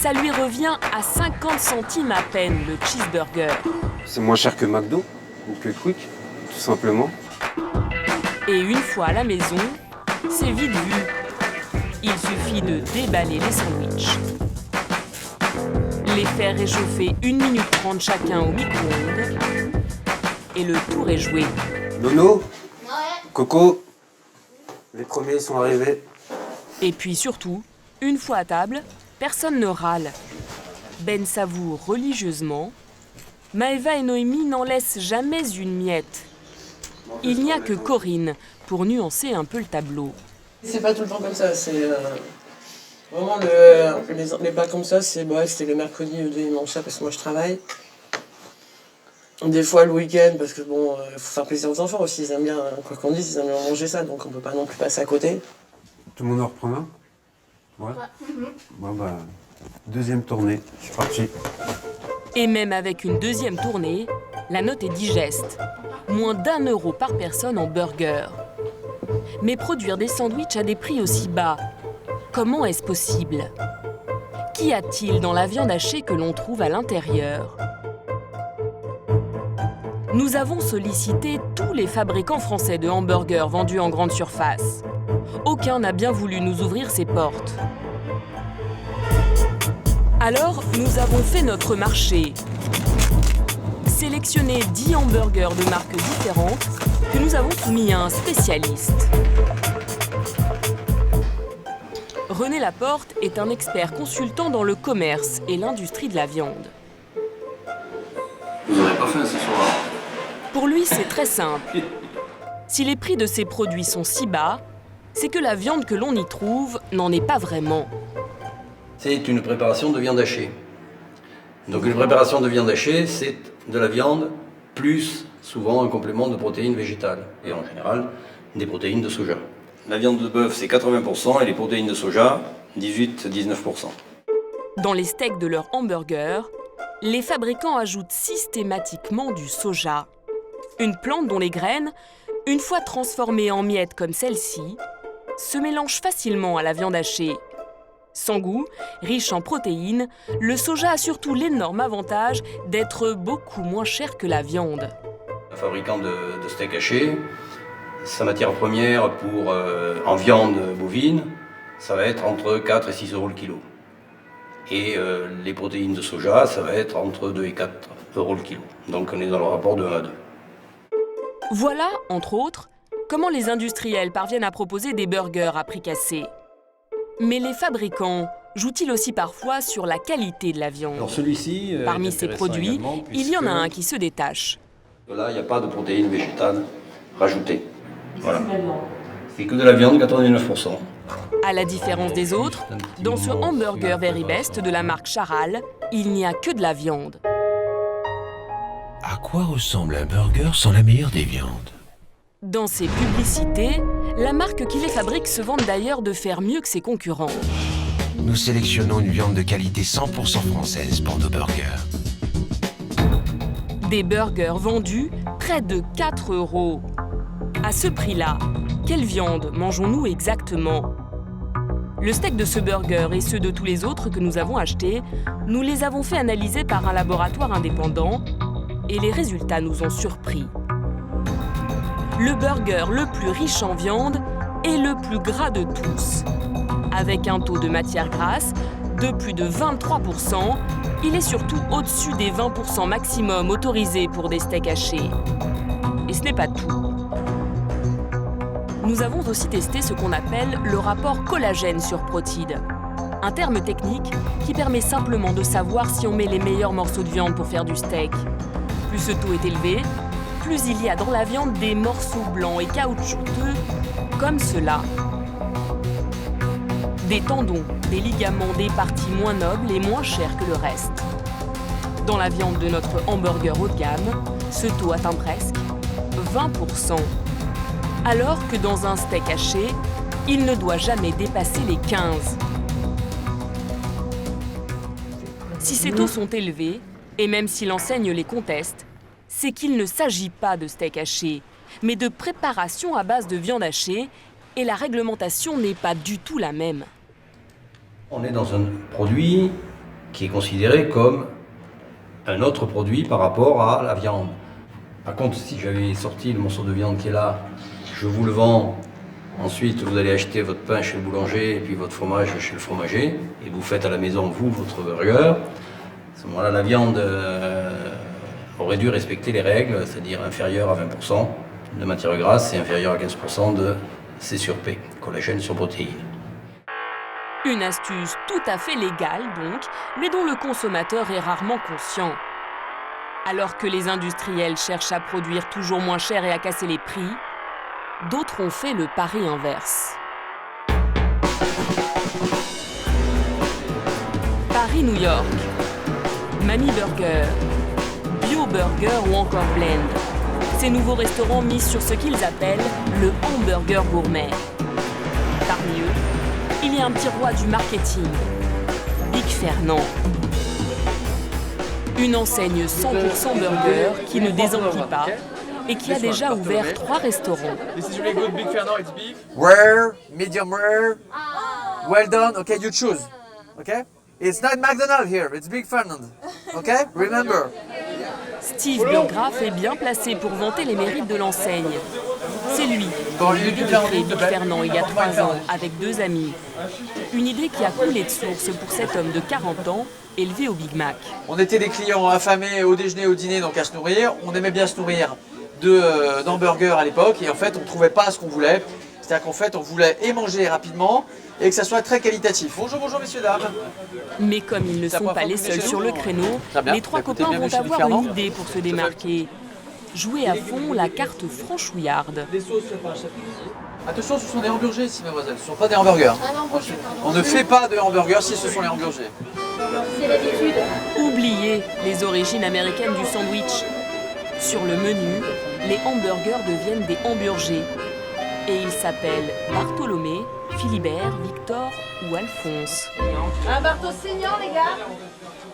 ça lui revient à 50 centimes à peine le cheeseburger. C'est moins cher que McDo ou que Quick, tout simplement. Et une fois à la maison, c'est vite vu. Il suffit de déballer les sandwichs. Les faire réchauffer 1 minute 30 chacun au micro-ondes. Et le tour est joué. Nono, Coco, les premiers sont arrivés. Et puis surtout, une fois à table, personne ne râle. Ben savoure religieusement. Maëva et Noémie n'en laissent jamais une miette. Il n'y a que Corinne pour nuancer un peu le tableau. C'est pas tout le temps comme ça, c'est vraiment les plats comme ça, c'était le mercredi, le dimanche, parce que moi je travaille. Des fois le week-end, parce que bon, faut faire plaisir aux enfants aussi, ils aiment bien, quoi qu'on dise, ils aiment bien manger ça, donc on peut pas non plus passer à côté. Tout le monde en reprend un? Ouais. Bon bah, deuxième tournée, je suis parti. Et même avec une deuxième tournée, la note est digeste. Moins d'1 € par personne en burger. Mais produire des sandwichs à des prix aussi bas, comment est-ce possible? Qu'y a-t-il dans la viande hachée que l'on trouve à l'intérieur? Nous avons sollicité tous les fabricants français de hamburgers vendus en grande surface. Aucun n'a bien voulu nous ouvrir ses portes. Alors, nous avons fait notre marché. Sélectionné 10 hamburgers de marques différentes que nous avons soumis à un spécialiste. René Laporte est un expert consultant dans le commerce et l'industrie de la viande. Vous n'aurez pas faim ce soir? Pour lui, c'est très simple. Si les prix de ces produits sont si bas, c'est que la viande que l'on y trouve n'en est pas vraiment. C'est une préparation de viande hachée. Donc une préparation de viande hachée, c'est de la viande plus souvent un complément de protéines végétales et en général des protéines de soja. La viande de bœuf, c'est 80% et les protéines de soja, 18-19%. Dans les steaks de leur hamburger, les fabricants ajoutent systématiquement du soja. Une plante dont les graines, une fois transformées en miettes comme celle-ci, se mélangent facilement à la viande hachée. Sans goût, riche en protéines, le soja a surtout l'énorme avantage d'être beaucoup moins cher que la viande. Un fabricant de steak haché, sa matière première en viande bovine, ça va être entre 4 et 6 euros le kilo. Et les protéines de soja, ça va être entre 2 et 4 euros le kilo. Donc on est dans le rapport de 1 à 2. Voilà, entre autres, comment les industriels parviennent à proposer des burgers à prix cassé. Mais les fabricants jouent-ils aussi parfois sur la qualité de la viande? Alors celui-ci, parmi ces produits, il y en a un qui se détache. Là, il n'y a pas de protéines végétales rajoutées. Voilà. C'est que de la viande, 99%. À la différence des autres, dans ce hamburger Very Best de la marque Charal, il n'y a que de la viande. À quoi ressemble un burger sans la meilleure des viandes? Dans ses publicités, la marque qui les fabrique se vante d'ailleurs de faire mieux que ses concurrents. Nous sélectionnons une viande de qualité 100% française pour nos burgers. Des burgers vendus près de 4 euros. À ce prix-là, quelle viande mangeons-nous exactement? Le steak de ce burger et ceux de tous les autres que nous avons achetés, nous les avons fait analyser par un laboratoire indépendant et les résultats nous ont surpris. Le burger le plus riche en viande est le plus gras de tous. Avec un taux de matière grasse de plus de 23%, il est surtout au-dessus des 20% maximum autorisés pour des steaks hachés. Et ce n'est pas tout. Nous avons aussi testé ce qu'on appelle le rapport collagène sur protide, un terme technique qui permet simplement de savoir si on met les meilleurs morceaux de viande pour faire du steak. Plus ce taux est élevé, plus il y a dans la viande des morceaux blancs et caoutchouteux, comme cela. Des tendons, des ligaments, des parties moins nobles et moins chères que le reste. Dans la viande de notre hamburger haut de gamme, ce taux atteint presque 20%. Alors que dans un steak haché, il ne doit jamais dépasser les 15. Si ces taux sont élevés, et même si l'enseigne les conteste, c'est qu'il ne s'agit pas de steak haché, mais de préparation à base de viande hachée, et la réglementation n'est pas du tout la même. On est dans un produit qui est considéré comme un autre produit par rapport à la viande. Par contre, si j'avais sorti le morceau de viande qui est là, je vous le vends, ensuite vous allez acheter votre pain chez le boulanger et puis votre fromage chez le fromager, et vous faites à la maison, vous, votre burger. À ce moment-là, la viande aurait dû respecter les règles, c'est-à-dire inférieure à 20% de matière grasse et inférieure à 15% de C sur P, collagène sur protéines. Une astuce tout à fait légale donc, mais dont le consommateur est rarement conscient. Alors que les industriels cherchent à produire toujours moins cher et à casser les prix, d'autres ont fait le pari inverse. Paris-New York, Mamie Burger, Bio Burger ou encore Blend. Ces nouveaux restaurants misent sur ce qu'ils appellent le hamburger gourmet. Parmi eux, il y a un petit roi du marketing, Big Fernand. Une enseigne 100% burger qui ne désenquille pas et qui a déjà ouvert 3 restaurants. Rare, medium rare, well done. Okay, you choose. Okay, it's not McDonald's here. It's Big Fernand. Okay, remember. Steve Burgraff est bien placé pour vanter les mérites de l'enseigne. C'est lui qui a l'idée de créer Big Fernand il y a 3 ans avec 2 amis. Une idée qui a coulé de source pour cet homme de 40 ans élevé au Big Mac. On était des clients affamés au déjeuner, au dîner, donc à se nourrir. On aimait bien se nourrir d'hamburgers à l'époque et en fait on ne trouvait pas ce qu'on voulait. C'est-à-dire qu'en fait, on voulait et manger rapidement et que ça soit très qualitatif. Bonjour, bonjour messieurs, dames. Mais comme ils ne sont pas les seuls sur le créneau, les trois copains vont avoir une idée pour se démarquer. Jouer à fond la carte franchouillarde. Attention, ce sont des hamburgers ici, mademoiselle, ce ne sont pas des hamburgers. Ah non, bon, On ne fait pas de hamburgers si ce sont les hamburgers. c'est l'habitude. Oubliez les origines américaines du sandwich. Sur le menu, les hamburgers deviennent des hamburgers. Et ils s'appellent Bartholomé, Philibert, Victor ou Alphonse. Un Bartos senior, les gars.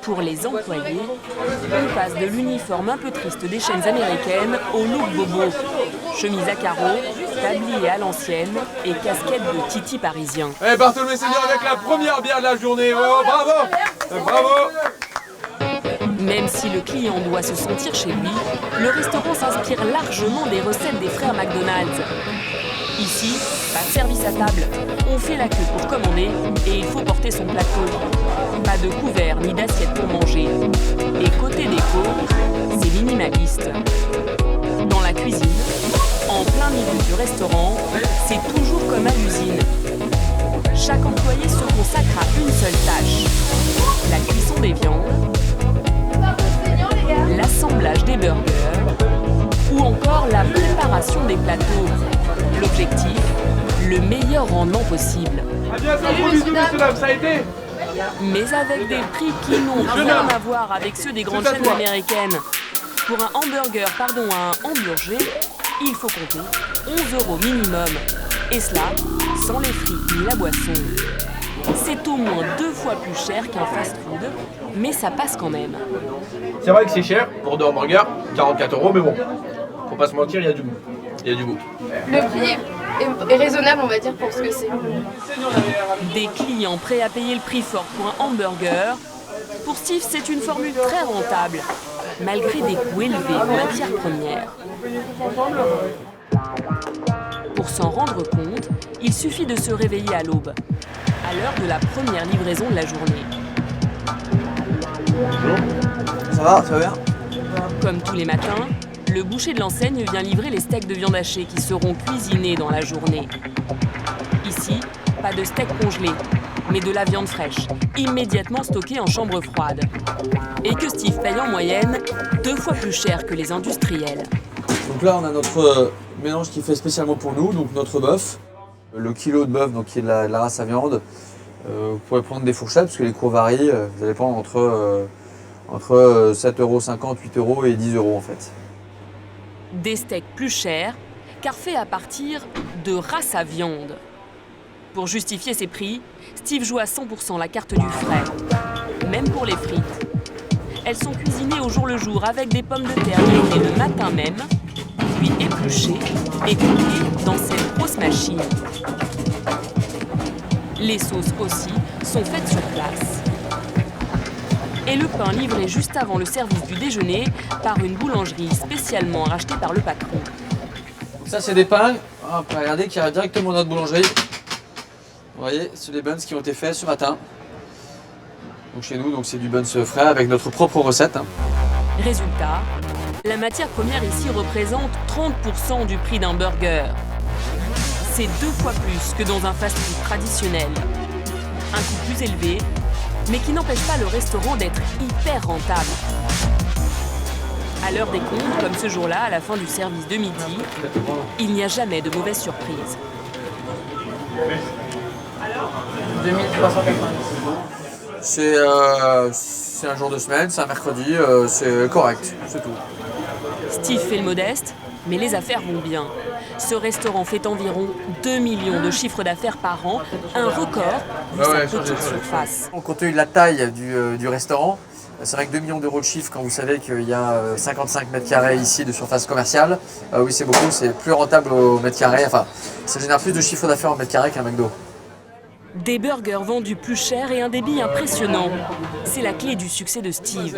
Pour les employés, on passe de l'uniforme un peu triste des chaînes américaines au look bobo. Chemise à carreaux, tablier à l'ancienne et casquette de titi parisien. Eh Bartholomé Senior avec la première bière de la journée, oh, bravo. Bravo. Même si le client doit se sentir chez lui, le restaurant s'inspire largement des recettes des frères McDonald's. Ici, pas de service à table. On fait la queue pour commander et il faut porter son plateau. Pas de couvert ni d'assiette pour manger. Et côté déco, c'est minimaliste. Dans la cuisine, en plein milieu du restaurant, c'est toujours comme à l'usine. Chaque employé se consacre à une seule tâche. La cuisson des viandes, l'assemblage des burgers ou encore la préparation des plateaux. L'objectif, le meilleur rendement possible. À bientôt, gros bisous, messieurs, dames, ça a été. Mais avec des prix qui n'ont rien à voir avec ceux des grandes chaînes américaines. Pour un hamburger, un hamburger, il faut compter 11 € minimum. Et cela, sans les frites ni la boisson. C'est au moins 2 fois plus cher qu'un fast-food, mais ça passe quand même. C'est vrai que c'est cher pour 2 hamburgers, 44 €, mais bon, faut pas se mentir, il y a du goût. Il y a du goût. Le prix est raisonnable, on va dire, pour ce que c'est. Des clients prêts à payer le prix fort pour un hamburger. Pour Steve, c'est une formule très rentable, malgré des coûts élevés en matières premières. Pour s'en rendre compte, il suffit de se réveiller à l'aube, à l'heure de la première livraison de la journée. Ça va bien? Comme tous les matins, le boucher de l'enseigne vient livrer les steaks de viande hachée qui seront cuisinés dans la journée. Ici, pas de steak congelé, mais de la viande fraîche, immédiatement stockée en chambre froide. Et que Steve paye en moyenne 2 fois plus cher que les industriels. Donc là, on a notre mélange qui est fait spécialement pour nous, donc notre bœuf. Le kilo de bœuf, donc qui est de la race à viande. Vous pourrez prendre des fourchettes, parce que les cours varient. Vous allez prendre entre 7,50 €, 8 € et 10 € en fait. Des steaks plus chers, car faits à partir de race à viande. Pour justifier ces prix, Steve joue à 100% la carte du frais, même pour les frites. Elles sont cuisinées au jour le jour avec des pommes de terre grillées le matin même, puis épluchées et coupées dans cette grosse machine. Les sauces aussi sont faites sur place. Et le pain livré juste avant le service du déjeuner par une boulangerie spécialement rachetée par le patron. Donc ça, c'est des pains, on peut regarder, qui arrivent directement dans notre boulangerie. Vous voyez, c'est des buns qui ont été faits ce matin. Donc chez nous, c'est du buns frais avec notre propre recette. Résultat, la matière première ici représente 30% du prix d'un burger. C'est 2 fois plus que dans un fast-food traditionnel. Un coût plus élevé, mais qui n'empêche pas le restaurant d'être hyper rentable. À l'heure des comptes, comme ce jour-là, à la fin du service de midi, il n'y a jamais de mauvaise surprise. 2390. C'est un jour de semaine, c'est un mercredi, c'est correct, c'est tout. Steve fait le modeste, mais les affaires vont bien. Ce restaurant fait environ 2 millions de chiffres d'affaires par an, un record vu sa petite surface. Compte tenu de la taille du restaurant, c'est vrai que 2 millions d'euros de chiffre quand vous savez qu'il y a 55 mètres carrés ici de surface commerciale, oui c'est beaucoup, c'est plus rentable au mètre carré, enfin ça génère plus de chiffre d'affaires au mètre carré qu'un McDo. Des burgers vendus plus cher et un débit impressionnant. C'est la clé du succès de Steve.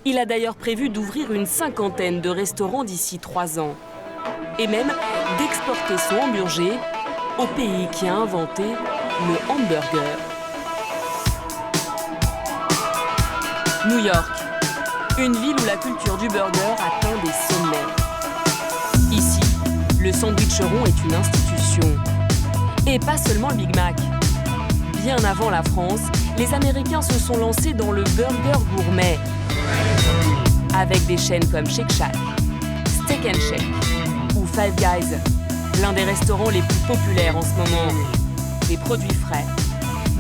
Il a d'ailleurs prévu d'ouvrir une 50aine de restaurants d'ici 3 ans. Et même d'exporter son hamburger au pays qui a inventé le hamburger. New York, une ville où la culture du burger atteint des sommets. Ici, le sandwich rond est une institution. réputation. Et pas seulement le Big Mac. Bien avant la France, les Américains se sont lancés dans le burger gourmet. Avec des chaînes comme Shake Shack, Steak and Shake ou Five Guys, l'un des restaurants les plus populaires en ce moment. Des produits frais,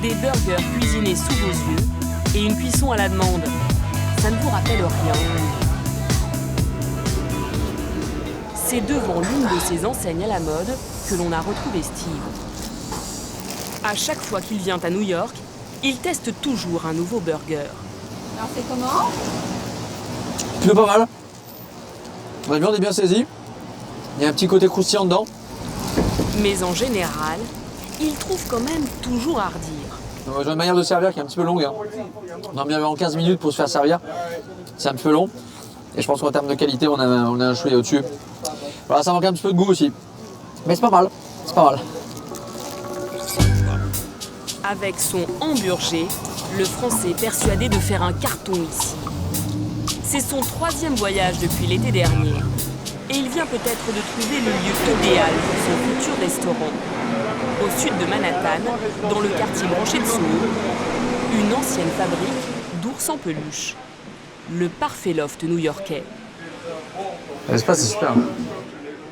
des burgers cuisinés sous vos yeux et une cuisson à la demande. Ça ne vous rappelle rien. C'est devant l'une de ces enseignes à la mode que l'on a retrouvé Steve. À chaque fois qu'il vient à New York, il teste toujours un nouveau burger. Alors c'est comment? Plutôt pas mal. La viande est bien saisie. Il y a un petit côté croustillant dedans. Mais en général, il trouve quand même toujours à redire. J'ai une manière de servir qui est un petit peu longue. Hein. On a mis environ 15 minutes pour se faire servir. C'est un petit peu long. Et je pense qu'en termes de qualité, on a un chouïa au-dessus. Voilà, ça manque un petit peu de goût aussi. Mais c'est pas mal. C'est pas mal. Avec son hamburger, le Français est persuadé de faire un carton ici. C'est son 3e voyage depuis l'été dernier. Et il vient peut-être de trouver le lieu idéal pour son futur restaurant. Au sud de Manhattan, dans le quartier branché de Soho, une ancienne fabrique d'ours en peluche. Le parfait loft new-yorkais. L'espace est super.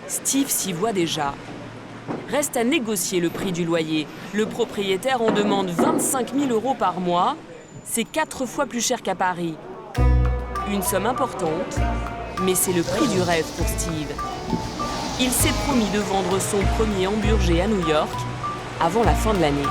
Steve s'y voit déjà. Reste à négocier le prix du loyer. Le propriétaire en demande 25 000 € par mois. C'est 4 fois plus cher qu'à Paris. Une somme importante, mais c'est le prix du rêve pour Steve. Il s'est promis de vendre son premier hamburger à New York avant la fin de l'année.